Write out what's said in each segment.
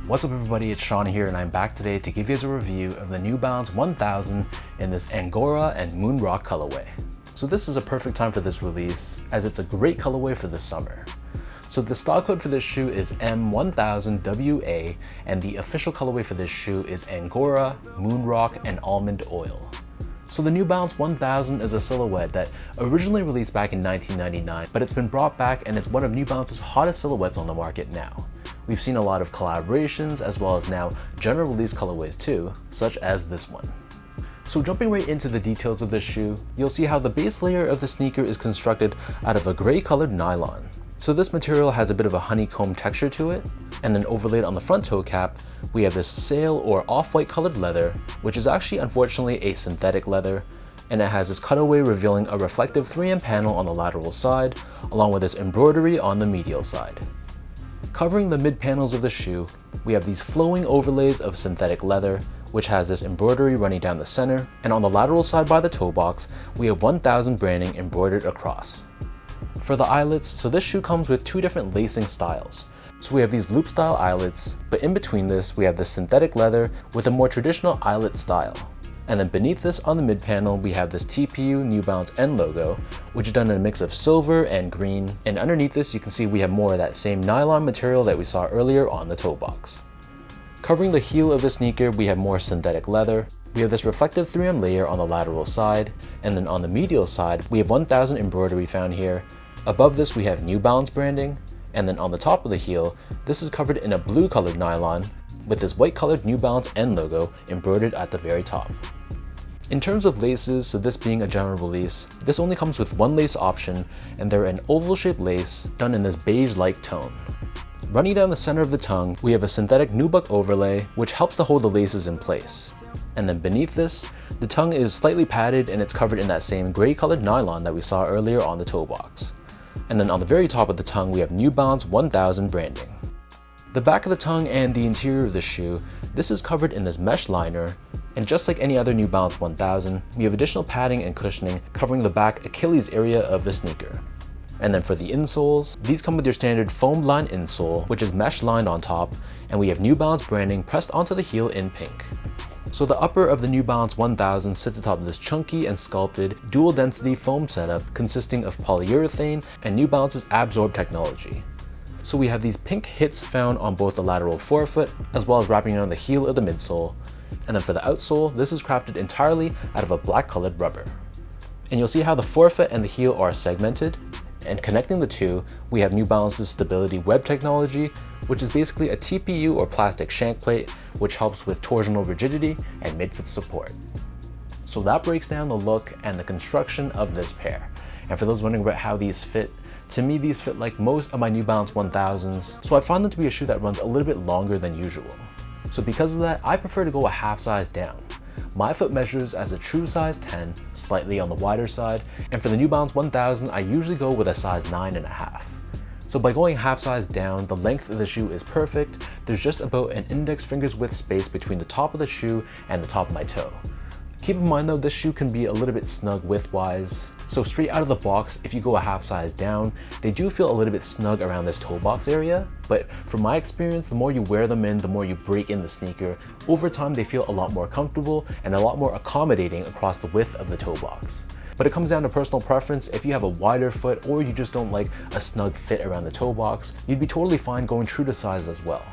What's up everybody, it's Sean here and I'm back today to give you a review of the New Balance 1000 in this Angora and Moonrock colorway. So this is a perfect time for this release as it's a great colorway for the summer. So the style code for this shoe is M1000WA and the official colorway for this shoe is Angora, Moonrock, and Almond Oil. So the New Balance 1000 is a silhouette that originally released back in 1999, but it's been brought back and it's one of New Balance's hottest silhouettes on the market now. We've seen a lot of collaborations as well as now general release colorways too, such as this one. So jumping right into the details of this shoe, you'll see how the base layer of the sneaker is constructed out of a gray colored nylon. So this material has a bit of a honeycomb texture to it, and then overlaid on the front toe cap, we have this sail or off-white colored leather, which is actually unfortunately a synthetic leather, and it has this cutaway revealing a reflective 3M panel on the lateral side, along with this embroidery on the medial side. Covering the mid panels of the shoe, we have these flowing overlays of synthetic leather, which has this embroidery running down the center, and on the lateral side by the toe box, we have 1000 branding embroidered across. For the eyelets, so this shoe comes with two different lacing styles. So we have these loop style eyelets, but in between this, we have this synthetic leather with a more traditional eyelet style. And then beneath this on the mid panel, we have this TPU New Balance N logo, which is done in a mix of silver and green. And underneath this, you can see we have more of that same nylon material that we saw earlier on the toe box. Covering the heel of the sneaker, we have more synthetic leather. We have this reflective 3M layer on the lateral side. And then on the medial side, we have 1000 embroidery found here. Above this, we have New Balance branding. And then on the top of the heel, this is covered in a blue colored nylon with this white colored New Balance N logo embroidered at the very top. In terms of laces, so this being a general release, this only comes with one lace option, and they're an oval shaped lace done in this beige-like tone. Running down the center of the tongue, we have a synthetic nubuck overlay, which helps to hold the laces in place. And then beneath this, the tongue is slightly padded and it's covered in that same gray colored nylon that we saw earlier on the toe box. And then on the very top of the tongue, we have New Balance 1000 branding. The back of the tongue and the interior of the shoe, this is covered in this mesh liner, and just like any other New Balance 1000, we have additional padding and cushioning covering the back Achilles area of the sneaker. And then for the insoles, these come with your standard foam lined insole, which is mesh lined on top, and we have New Balance branding pressed onto the heel in pink. So the upper of the New Balance 1000 sits atop this chunky and sculpted dual density foam setup consisting of polyurethane and New Balance's Absorb technology. So we have these pink hits found on both the lateral forefoot as well as wrapping around the heel of the midsole. And then for the outsole, this is crafted entirely out of a black colored rubber. And you'll see how the forefoot and the heel are segmented, and connecting the two, we have New Balance's Stability Web technology, which is basically a TPU or plastic shank plate, which helps with torsional rigidity and mid-foot support. So that breaks down the look and the construction of this pair. And for those wondering about how these fit, to me these fit like most of my New Balance 1000s, so I find them to be a shoe that runs a little bit longer than usual. So because of that, I prefer to go a half size down. My foot measures as a true size 10, slightly on the wider side, and for the New Balance 1000, I usually go with a size 9.5. So by going half size down, the length of the shoe is perfect. There's just about an index finger's width space between the top of the shoe and the top of my toe. Keep in mind though, this shoe can be a little bit snug width-wise. So straight out of the box, if you go a half size down, they do feel a little bit snug around this toe box area. But from my experience, the more you wear them in, the more you break in the sneaker, over time they feel a lot more comfortable and a lot more accommodating across the width of the toe box. But it comes down to personal preference. If you have a wider foot or you just don't like a snug fit around the toe box, you'd be totally fine going true to size as well.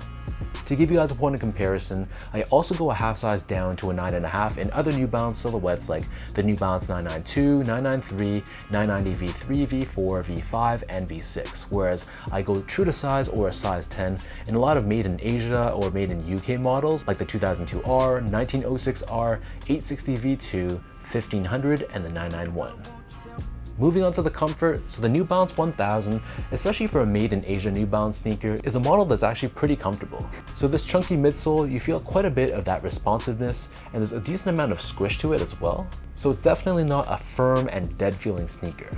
To give you guys a point of comparison, I also go a half size down to a 9.5 in other New Balance silhouettes like the New Balance 992, 993, 990 V3, V4, V5, and V6, whereas I go true to size or a size 10 in a lot of made in Asia or made in UK models like the 2002R, 1906R, 860 V2, 1500, and the 991. Moving on to the comfort, so the New Balance 1000, especially for a made in Asia New Balance sneaker, is a model that's actually pretty comfortable. So this chunky midsole, you feel quite a bit of that responsiveness, and there's a decent amount of squish to it as well. So it's definitely not a firm and dead feeling sneaker.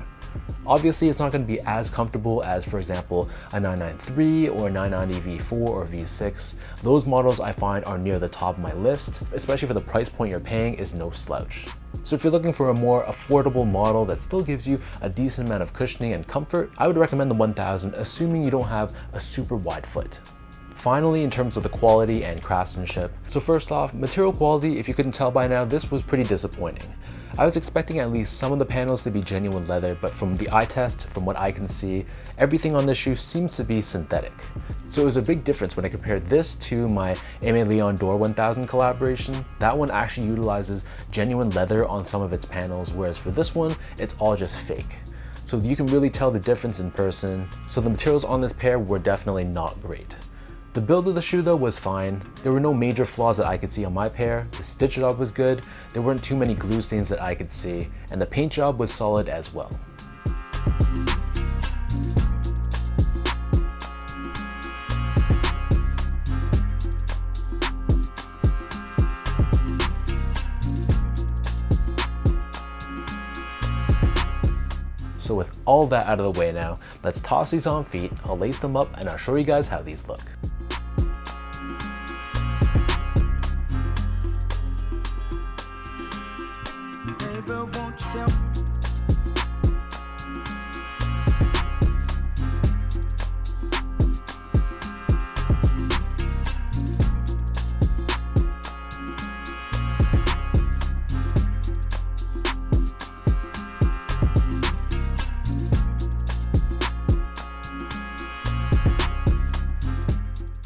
Obviously, it's not going to be as comfortable as, for example, a 993 or 990 V4 or V6. Those models I find are near the top of my list, especially for the price point you're paying is no slouch. So if you're looking for a more affordable model that still gives you a decent amount of cushioning and comfort, I would recommend the 1000, assuming you don't have a super wide foot. Finally, in terms of the quality and craftsmanship. So first off, material quality, if you couldn't tell by now, this was pretty disappointing. I was expecting at least some of the panels to be genuine leather, but from the eye test, from what I can see, everything on this shoe seems to be synthetic. So it was a big difference when I compared this to my Aimé Leon Dore 1000 collaboration. That one actually utilizes genuine leather on some of its panels, whereas for this one, it's all just fake. So you can really tell the difference in person. So the materials on this pair were definitely not great. The build of the shoe though was fine. There were no major flaws that I could see on my pair. The stitch job was good, there weren't too many glue stains that I could see, and the paint job was solid as well. So with all that out of the way now, let's toss these on feet, I'll lace them up, and I'll show you guys how these look.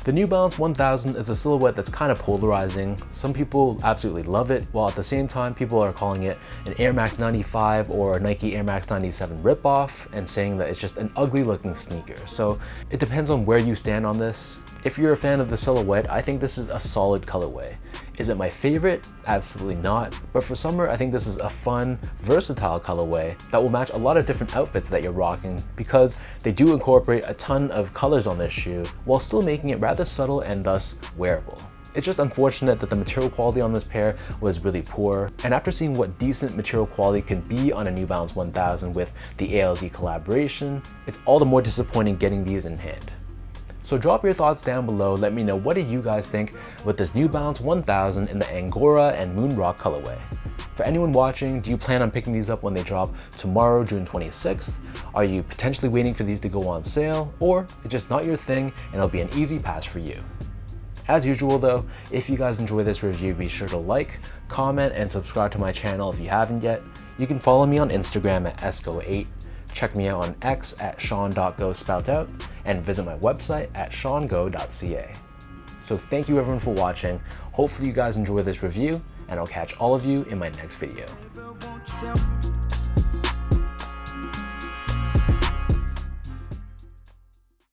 The New Balance 1000 is a silhouette that's kind of polarizing. Some people absolutely love it, while at the same time people are calling it an Air Max 95 or a Nike Air Max 97 ripoff and saying that it's just an ugly looking sneaker. So it depends on where you stand on this. If you're a fan of the silhouette, I think this is a solid colorway. Is it my favorite? Absolutely not. But for summer, I think this is a fun, versatile colorway that will match a lot of different outfits that you're rocking because they do incorporate a ton of colors on this shoe while still making it rather subtle and thus wearable. It's just unfortunate that the material quality on this pair was really poor, and after seeing what decent material quality can be on a New Balance 1000 with the ALD collaboration, it's all the more disappointing getting these in hand. So drop your thoughts down below, let me know what do you guys think with this New Balance 1000 in the Angora and Moonrock colorway. For anyone watching, do you plan on picking these up when they drop tomorrow, June 26th? Are you potentially waiting for these to go on sale? Or it's just not your thing and it'll be an easy pass for you? As usual though, if you guys enjoy this review, be sure to like, comment, and subscribe to my channel if you haven't yet. You can follow me on Instagram at esco8. Check me out on X at sean.go_spoutout and visit my website at seango.ca. So thank you everyone for watching. Hopefully you guys enjoy this review and I'll catch all of you in my next video.